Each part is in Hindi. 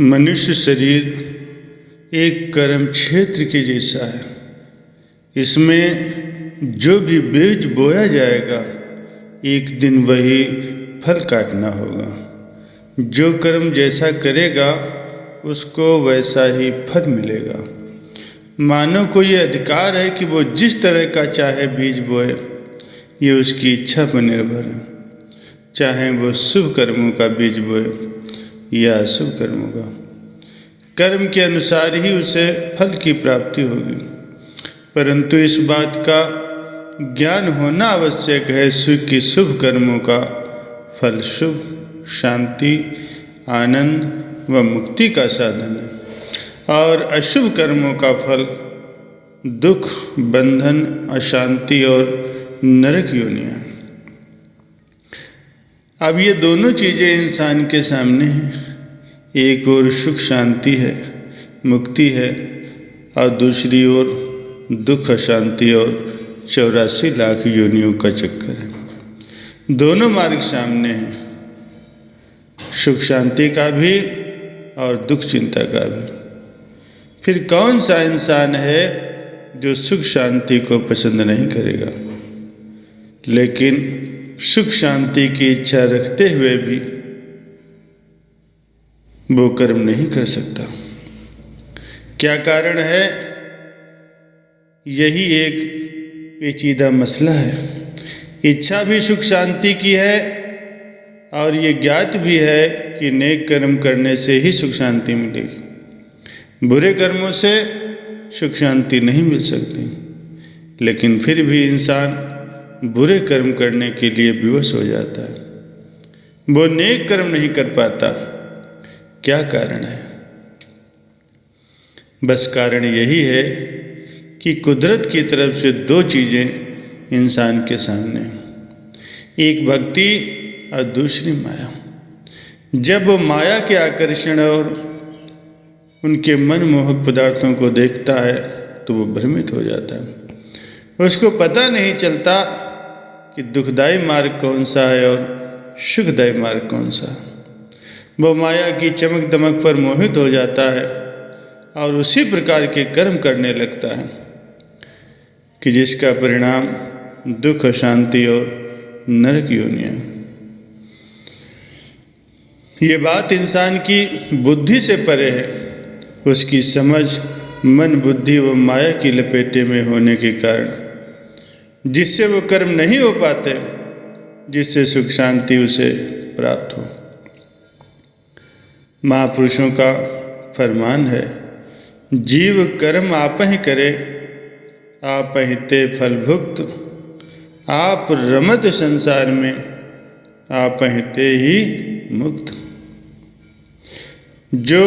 मनुष्य शरीर एक कर्म क्षेत्र के जैसा है। इसमें जो भी बीज बोया जाएगा एक दिन वही फल काटना होगा। जो कर्म जैसा करेगा उसको वैसा ही फल मिलेगा। मानव को ये अधिकार है कि वो जिस तरह का चाहे बीज बोए, ये उसकी इच्छा पर निर्भर है। चाहे वो शुभ कर्मों का बीज बोए या अशुभ कर्मों का, कर्म के अनुसार ही उसे फल की प्राप्ति होगी। परंतु इस बात का ज्ञान होना आवश्यक है कि शुभ कर्मों का फल शुभ, शांति, आनंद व मुक्ति का साधन है और अशुभ कर्मों का फल दुख, बंधन, अशांति और नरक योनियां। अब ये दोनों चीज़ें इंसान के सामने हैं। एक ओर सुख शांति है, मुक्ति है, और दूसरी ओर दुख, अशांति और 84 लाख योनियों का चक्कर है। दोनों मार्ग सामने हैं, सुख शांति का भी और दुख चिंता का भी। फिर कौन सा इंसान है जो सुख शांति को पसंद नहीं करेगा, लेकिन सुख शांति की इच्छा रखते हुए भी वो कर्म नहीं कर सकता? क्या कारण है? यही एक पेचीदा मसला है। इच्छा भी सुख शांति की है और ये ज्ञात भी है कि नेक कर्म करने से ही सुख शांति मिलेगी। बुरे कर्मों से सुख शांति नहीं मिल सकती, लेकिन फिर भी इंसान बुरे कर्म करने के लिए विवश हो जाता है। वो नेक कर्म नहीं कर पाता। क्या कारण है? बस कारण यही है कि कुदरत की तरफ से दो चीज़ें इंसान के सामने हैं, एक भक्ति और दूसरी माया। जब वो माया के आकर्षण और उनके मनमोहक पदार्थों को देखता है तो वो भ्रमित हो जाता है। उसको पता नहीं चलता कि दुखदायी मार्ग कौन सा है और सुखदायी मार्ग कौन सा। वो माया की चमक दमक पर मोहित हो जाता है और उसी प्रकार के कर्म करने लगता है कि जिसका परिणाम दुख, अशांति और नरक योनियां। ये बात इंसान की बुद्धि से परे है। उसकी समझ मन, बुद्धि व माया की लपेटे में होने के कारण जिससे वो कर्म नहीं हो पाते जिससे सुख शांति उसे प्राप्त हो। महापुरुषों का फरमान है, जीव कर्म आपहि करे, आपहि ते फल भुक्त। आप रमत संसार में, आपहि ते ही मुक्त। जो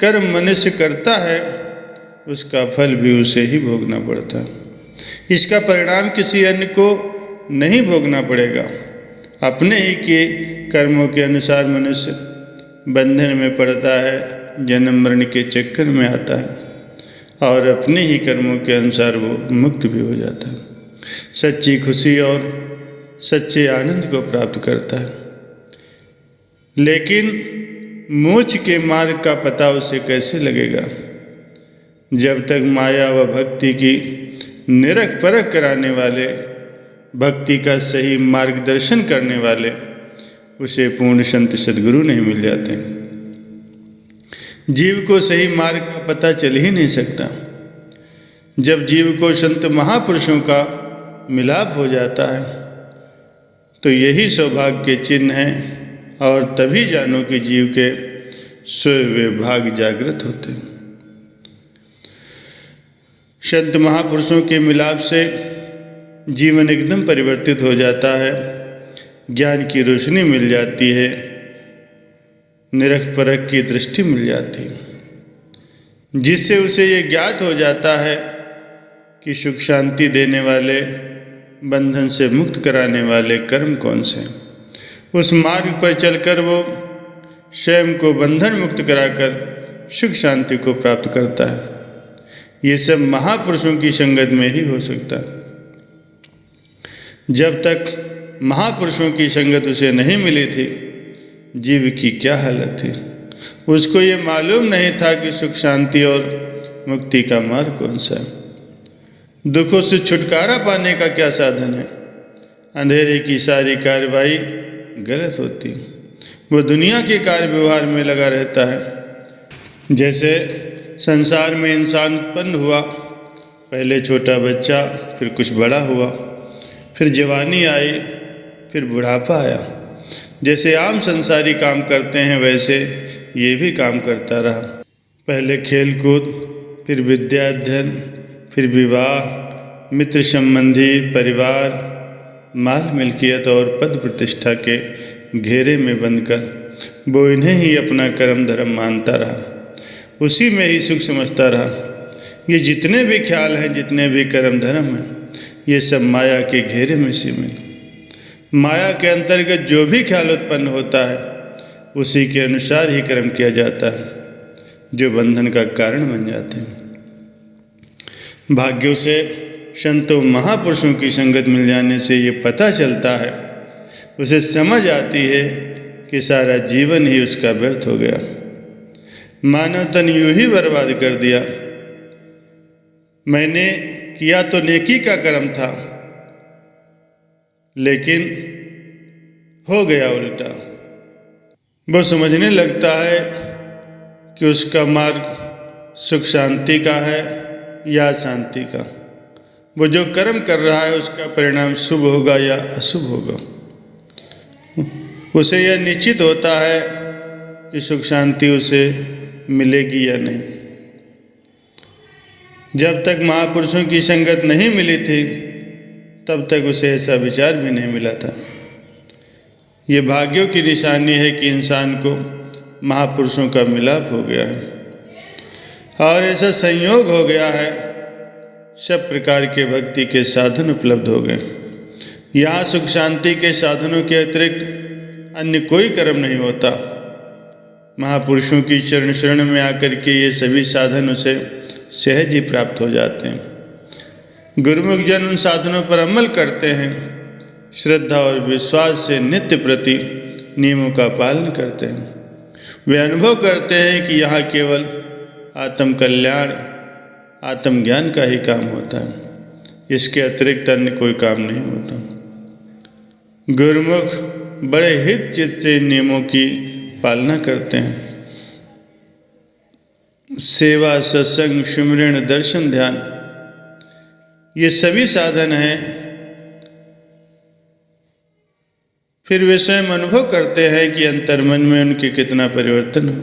कर्म मनुष्य करता है उसका फल भी उसे ही भोगना पड़ता है। इसका परिणाम किसी अन्य को नहीं भोगना पड़ेगा। अपने ही के कर्मों के अनुसार मनुष्य बंधन में पड़ता है, जन्म मरण के चक्कर में आता है और अपने ही कर्मों के अनुसार वो मुक्त भी हो जाता है। सच्ची खुशी और सच्चे आनंद को प्राप्त करता है। लेकिन मोक्ष के मार्ग का पता उसे कैसे लगेगा जब तक माया व भक्ति की निरख परख कराने वाले, भक्ति का सही मार्गदर्शन करने वाले उसे पूर्ण संत सद्गुरु नहीं मिल जाते। जीव को सही मार्ग का पता चल ही नहीं सकता। जब जीव को संत महापुरुषों का मिलाप हो जाता है तो यही सौभाग्य के चिन्ह है और तभी जानो कि जीव के सोए हुए भाग जागृत होते हैं। संत महापुरुषों के मिलाप से जीवन एकदम परिवर्तित हो जाता है। ज्ञान की रोशनी मिल जाती है, निरख परख की दृष्टि मिल जाती है, जिससे उसे ये ज्ञात हो जाता है कि सुख शांति देने वाले, बंधन से मुक्त कराने वाले कर्म कौन से। उस मार्ग पर चलकर वो स्वयं को बंधन मुक्त कराकर सुख शांति को प्राप्त करता है। ये सब महापुरुषों की संगत में ही हो सकता है। जब तक महापुरुषों की संगत उसे नहीं मिली थी, जीव की क्या हालत थी। उसको ये मालूम नहीं था कि सुख शांति और मुक्ति का मार्ग कौन सा है। दुखों से छुटकारा पाने का क्या साधन है। अंधेरे की सारी कार्रवाई गलत होती, वो दुनिया के कार्य व्यवहार में लगा रहता है। जैसे संसार में इंसान उत्पन्न हुआ, पहले छोटा बच्चा, फिर कुछ बड़ा हुआ, फिर जवानी आई, फिर बुढ़ापा आया। जैसे आम संसारी काम करते हैं वैसे ये भी काम करता रहा। पहले खेल कूद, फिर विद्या अध्ययन, फिर विवाह, मित्र संबंधी, परिवार, माल मिल्कियत और पद प्रतिष्ठा के घेरे में बंधकर वो इन्हें ही अपना कर्म धर्म मानता रहा, उसी में ही सुख समझता रहा। ये जितने भी ख्याल हैं, जितने भी कर्म धर्म हैं, ये सब माया के घेरे में सीमित। माया के अंतर्गत जो भी ख्याल उत्पन्न होता है उसी के अनुसार ही कर्म किया जाता है, जो बंधन का कारण बन जाते हैं। भाग्यों से संतों महापुरुषों की संगत मिल जाने से ये पता चलता है, उसे समझ आती है कि सारा जीवन ही उसका व्यर्थ हो गया, मानव तन यूं ही बर्बाद कर दिया। मैंने किया तो नेकी का कर्म था, लेकिन हो गया उल्टा। वो समझने लगता है कि उसका मार्ग सुख शांति का है या शांति का। वो जो कर्म कर रहा है उसका परिणाम शुभ होगा या अशुभ होगा। उसे यह निश्चित होता है कि सुख शांति उसे मिलेगी या नहीं। जब तक महापुरुषों की संगत नहीं मिली थी तब तक उसे ऐसा विचार भी नहीं मिला था। ये भाग्यों की निशानी है कि इंसान को महापुरुषों का मिलाप हो गया है और ऐसा संयोग हो गया है, सब प्रकार के भक्ति के साधन उपलब्ध हो गए। यहाँ सुख शांति के साधनों के अतिरिक्त अन्य कोई कर्म नहीं होता। महापुरुषों की चरण शरण में आकर के ये सभी साधन उसे सहज ही प्राप्त हो जाते हैं। गुरुमुख जन उन साधनों पर अमल करते हैं, श्रद्धा और विश्वास से नित्य प्रति नियमों का पालन करते हैं। वे अनुभव करते हैं कि यहाँ केवल आत्म कल्याण, आत्मज्ञान का ही काम होता है, इसके अतिरिक्त अन्य कोई काम नहीं होता। गुरुमुख बड़े हित चित्त से नियमों की पालना करते हैं। सेवा, सत्संग, सुमिरन, दर्शन, ध्यान, ये सभी साधन हैं। फिर वे स्वयं अनुभव करते हैं कि अंतर्मन में उनके कितना परिवर्तन हो।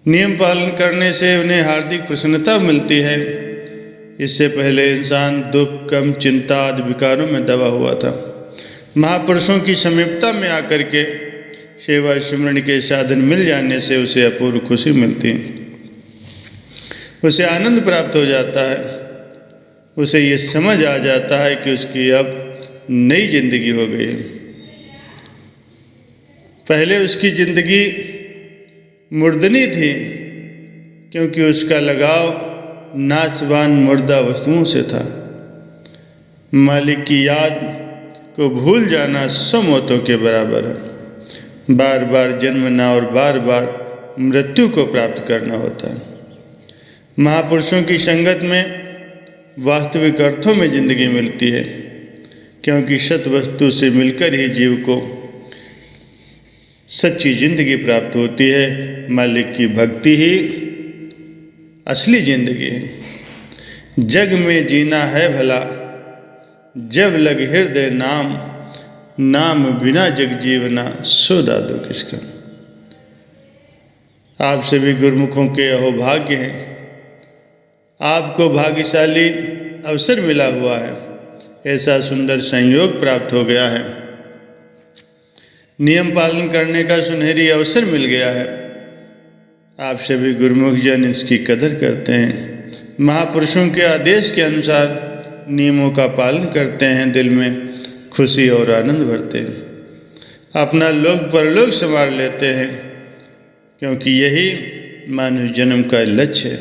नियम पालन करने से उन्हें हार्दिक प्रसन्नता मिलती है। इससे पहले इंसान दुख, कम, चिंता आदि विकारों में दबा हुआ था। महापुरुषों की समीपता में आकर के सेवा सिमरन के साधन मिल जाने से उसे अपूर्व खुशी मिलती है, उसे आनंद प्राप्त हो जाता है। उसे ये समझ आ जाता है कि उसकी अब नई जिंदगी हो गई है। पहले उसकी जिंदगी मुर्दनी थी, क्योंकि उसका लगाव नाशवान मुर्दा वस्तुओं से था। मालिक की याद को भूल जाना 100 मौतों के बराबर है। बार बार जन्मना और बार बार मृत्यु को प्राप्त करना होता है। महापुरुषों की संगत में वास्तविक अर्थों में जिंदगी मिलती है, क्योंकि सत वस्तु से मिलकर ही जीव को सच्ची जिंदगी प्राप्त होती है। मालिक की भक्ति ही असली जिंदगी है। जग में जीना है भला, जब लग हृदय नाम, नाम बिना जग जीवना, सो दादो किसका। आप सभी गुरुमुखों के अहोभाग्य हैं। आपको भाग्यशाली अवसर मिला हुआ है, ऐसा सुंदर संयोग प्राप्त हो गया है। नियम पालन करने का सुनहरी अवसर मिल गया है। आप सभी गुरुमुख जन इसकी कदर करते हैं। महापुरुषों के आदेश के अनुसार नियमों का पालन करते हैं, दिल में खुशी और आनंद भरते हैं, अपना लोक परलोक संवार लेते हैं, क्योंकि यही मानव जन्म का लक्ष्य है।